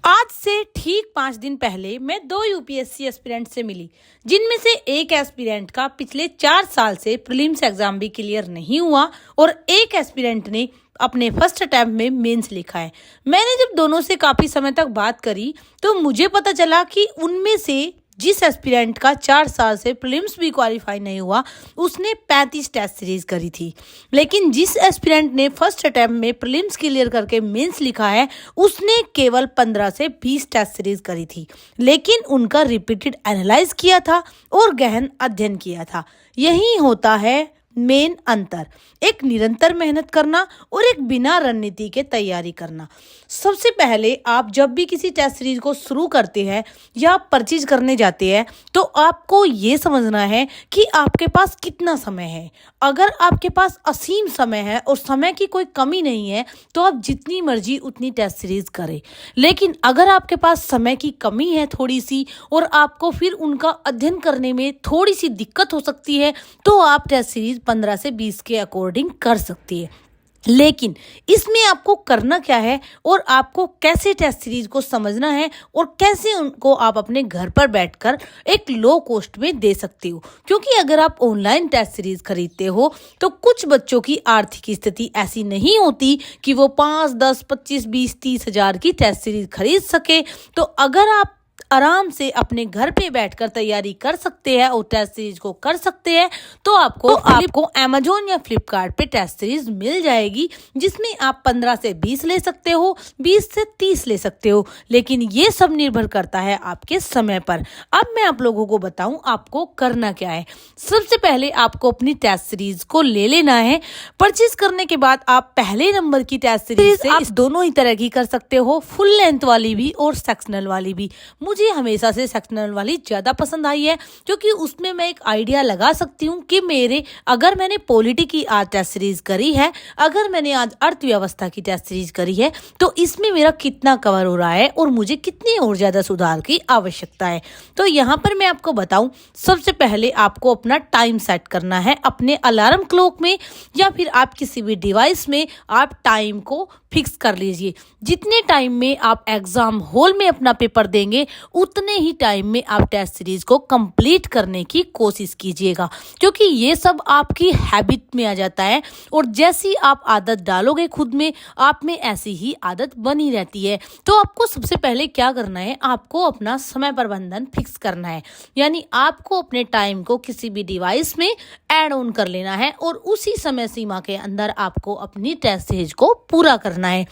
आज से ठीक 5 दिन पहले मैं 2 यूपीएससी एस्पिरेंट से मिली, जिनमें से एक एस्पिरेंट का पिछले 4 साल से प्रीलिम्स एग्जाम भी क्लियर नहीं हुआ और एक एस्पिरेंट ने अपने फर्स्ट अटेम्प्ट में मेंस लिखा है। मैंने जब दोनों से काफी समय तक बात करी तो मुझे पता चला कि उनमें से जिस एस्पिरेंट का 4 साल से प्रीलिम्स भी क्वालिफाई नहीं हुआ उसने 35 टेस्ट सीरीज करी थी, लेकिन जिस एस्पिरेंट ने फर्स्ट अटेम्प्ट में प्रीलिम्स क्लियर करके मेंस लिखा है उसने केवल 15 से 20 टेस्ट सीरीज करी थी, लेकिन उनका रिपीटेड एनालाइज किया था और गहन अध्ययन किया था। यही होता है मेन अंतर, एक निरंतर मेहनत करना और एक बिना रणनीति के तैयारी करना। सबसे पहले आप जब भी किसी टेस्ट सीरीज को शुरू करते हैं या परचेज करने जाते हैं तो आपको ये समझना है कि आपके पास कितना समय है। अगर आपके पास असीम समय है और समय की कोई कमी नहीं है तो आप जितनी मर्जी उतनी टेस्ट सीरीज करें, लेकिन अगर आपके पास समय की कमी है थोड़ी सी और आपको फिर उनका अध्ययन करने में थोड़ी सी दिक्कत हो सकती है तो आप टेस्ट सीरीज 15 से 20 के अकॉर्डिंग कर सकती है। लेकिन इसमें आपको करना क्या है और आपको कैसे टेस्ट सीरीज को समझना है और कैसे उनको आप अपने घर पर बैठकर एक लो कॉस्ट में दे सकते हो, क्योंकि अगर आप ऑनलाइन टेस्ट सीरीज खरीदते हो तो कुछ बच्चों की आर्थिक स्थिति ऐसी नहीं होती कि वो 5, 10, 25, 20, 30 हजार की टेस्ट सीरीज खरीद सके। तो अगर आप आराम से अपने घर पे बैठकर तैयारी कर सकते हैं और टेस्ट सीरीज को कर सकते हैं तो आपको अमेजोन या फ्लिपकार्ट पे टेस्ट सीरीज मिल जाएगी, जिसमें आप 15 से 20 ले सकते हो, 20 से 30 ले सकते हो, लेकिन ये सब निर्भर करता है आपके समय पर। अब मैं आप लोगों को बताऊं आपको करना क्या है। सबसे पहले आपको अपनी टेस्ट सीरीज को ले लेना है। परचेज करने के बाद आप पहले नंबर की टेस्ट सीरीज से आप दोनों ही तरह की कर सकते हो, फुल लेंथ वाली भी और सेक्शनल वाली भी। मुझे हमेशा से सेक्शनल वाली ज़्यादा पसंद आई है क्योंकि उसमें मैं एक आइडिया लगा सकती हूँ कि अगर मैंने पॉलिटी की आज टेस्ट सीरीज करी है, अगर मैंने आज अर्थव्यवस्था की टेस्ट सीरीज करी है तो इसमें मेरा कितना कवर हो रहा है और मुझे कितनी और ज़्यादा सुधार की आवश्यकता है। तो यहाँ पर मैं आपको बताऊँ, सबसे पहले आपको अपना टाइम सेट करना है अपने अलार्म क्लॉक में या फिर आप किसी भी डिवाइस में आप टाइम को फिक्स कर लीजिए। जितने टाइम में आप एग्जाम हॉल में अपना पेपर देंगे उतने ही टाइम में आप टेस्ट सीरीज को कंप्लीट करने की कोशिश कीजिएगा, क्योंकि ये सब आपकी हैबिट में आ जाता है और जैसी आप आदत डालोगे खुद में, आप में ऐसी ही आदत बनी रहती है। तो आपको सबसे पहले क्या करना है, आपको अपना समय प्रबंधन फिक्स करना है, यानी आपको अपने टाइम को किसी भी डिवाइस में ऐड ऑन कर लेना है और उसी समय सीमा के अंदर आपको अपनी टेस्ट सीरीज को पूरा करना है।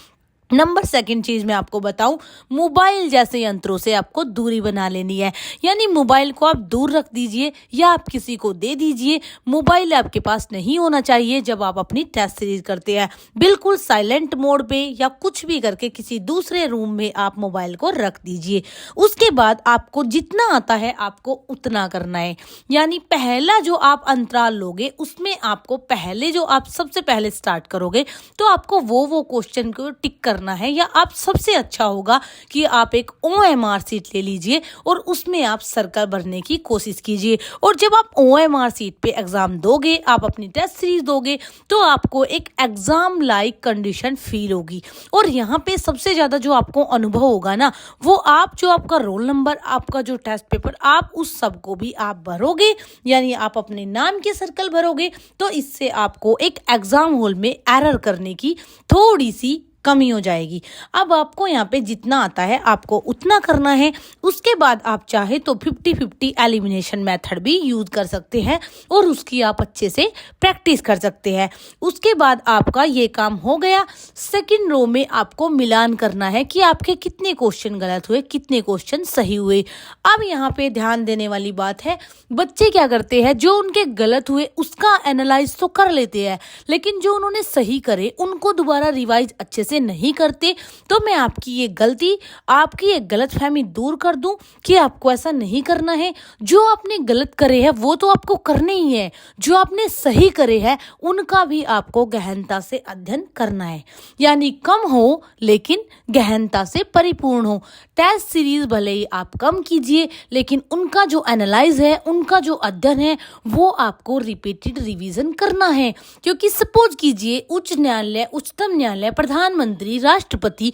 नंबर सेकंड चीज मैं आपको बताऊं, मोबाइल जैसे यंत्रों से आपको दूरी बना लेनी है, यानी मोबाइल को आप दूर रख दीजिए या आप किसी को दे दीजिए। मोबाइल आपके पास नहीं होना चाहिए जब आप अपनी टेस्ट सीरीज करते हैं। बिल्कुल साइलेंट मोड पे या कुछ भी करके किसी दूसरे रूम में आप मोबाइल को रख दीजिए। उसके बाद आपको जितना आता है आपको उतना करना है, यानी पहला जो आप अंतराल लोगे उसमें आपको पहले जो आप सबसे पहले स्टार्ट करोगे तो आपको वो क्वेश्चन को टिक करना है, या आप सबसे अच्छा होगा कि आप एक OMR सीट ले लीजिए और उसमें आप सर्कल भरने की कोशिश कीजिए। और जब आप OMR सीट पे एग्जाम दोगे, आप अपनी टेस्ट सीरीज दोगे तो आपको एक एग्जाम लाइक कंडीशन फील होगी। और यहाँ पे सबसे ज्यादा जो आपको अनुभव होगा ना, वो आप जो आपका रोल नंबर, आपका जो टेस्ट पेपर, आप उस सब को भी आप भरोगे, यानी आप अपने नाम के सर्कल भरोगे, तो इससे आपको एक एग्जाम हॉल में एरर करने की थोड़ी सी कमी हो जाएगी। अब आपको यहाँ पे जितना आता है आपको उतना करना है। उसके बाद आप चाहे तो 50-50 एलिमिनेशन मेथड भी यूज कर सकते हैं और उसकी आप अच्छे से प्रैक्टिस कर सकते हैं। उसके बाद आपका ये काम हो गया। सेकंड रो में आपको मिलान करना है कि आपके कितने क्वेश्चन गलत हुए, कितने क्वेश्चन सही हुए। अब यहाँ पे ध्यान देने वाली बात है, बच्चे क्या करते हैं, जो उनके गलत हुए उसका एनालाइज तो कर लेते हैं, लेकिन जो उन्होंने सही करे उनको दोबारा रिवाइज अच्छे से नहीं करते। तो मैं आपकी ये गलती, आपकी ये गलतफहमी दूर कर दूं कि आपको ऐसा नहीं करना है। जो आपने गलत करे हैं वो तो आपको करने ही है, जो आपने सही करे हैं उनका भी आपको गहनता से अध्ययन करना है, यानी कम हो लेकिन गहनता से परिपूर्ण हो। टेस्ट सीरीज भले ही आप कम कीजिए, लेकिन उनका जो एनालाइज है, उनका जो अध्ययन है, वो आपको रिपीटेड रिवीजन करना है। क्योंकि सपोज कीजिए उच्च न्यायालय, उच्चतम न्यायालय, प्रधानमंत्री, राष्ट्रपति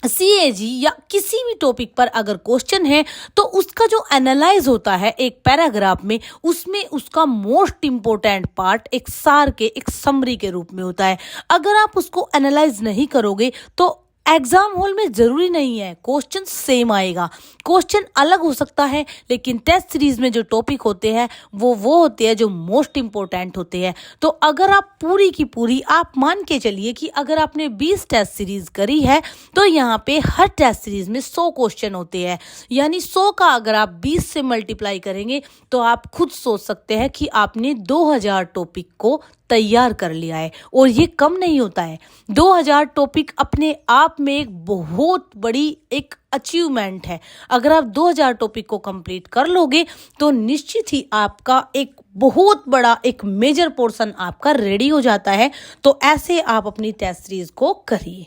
सीएजी या किसी भी टॉपिक पर अगर क्वेश्चन है तो उसका जो एनालाइज होता है एक पैराग्राफ में, उसमें उसका मोस्ट इंपोर्टेंट पार्ट एक सार के, एक समरी के रूप में होता है। अगर आप उसको एनालाइज नहीं करोगे तो एग्जाम हॉल में जरूरी नहीं है क्वेश्चन सेम आएगा, क्वेश्चन अलग हो सकता है, लेकिन टेस्ट सीरीज में जो टॉपिक होते हैं वो होते हैं जो मोस्ट इंपोर्टेंट होते हैं। तो अगर आप पूरी की पूरी, आप मान के चलिए कि अगर आपने 20 टेस्ट सीरीज करी है तो यहाँ पे हर टेस्ट सीरीज में 100 क्वेश्चन होते हैं, यानी 100 का अगर आप 20 से मल्टीप्लाई करेंगे तो आप खुद सोच सकते हैं कि आपने 2000 टॉपिक को तैयार कर लिया है। और ये कम नहीं होता है, 2000 टॉपिक अपने आप में एक बहुत बड़ी एक अचीवमेंट है। अगर आप 2000 टॉपिक को कंप्लीट कर लोगे तो निश्चित ही आपका एक बहुत बड़ा एक मेजर पोर्शन आपका रेडी हो जाता है। तो ऐसे आप अपनी टेस्ट सीरीज को करिए।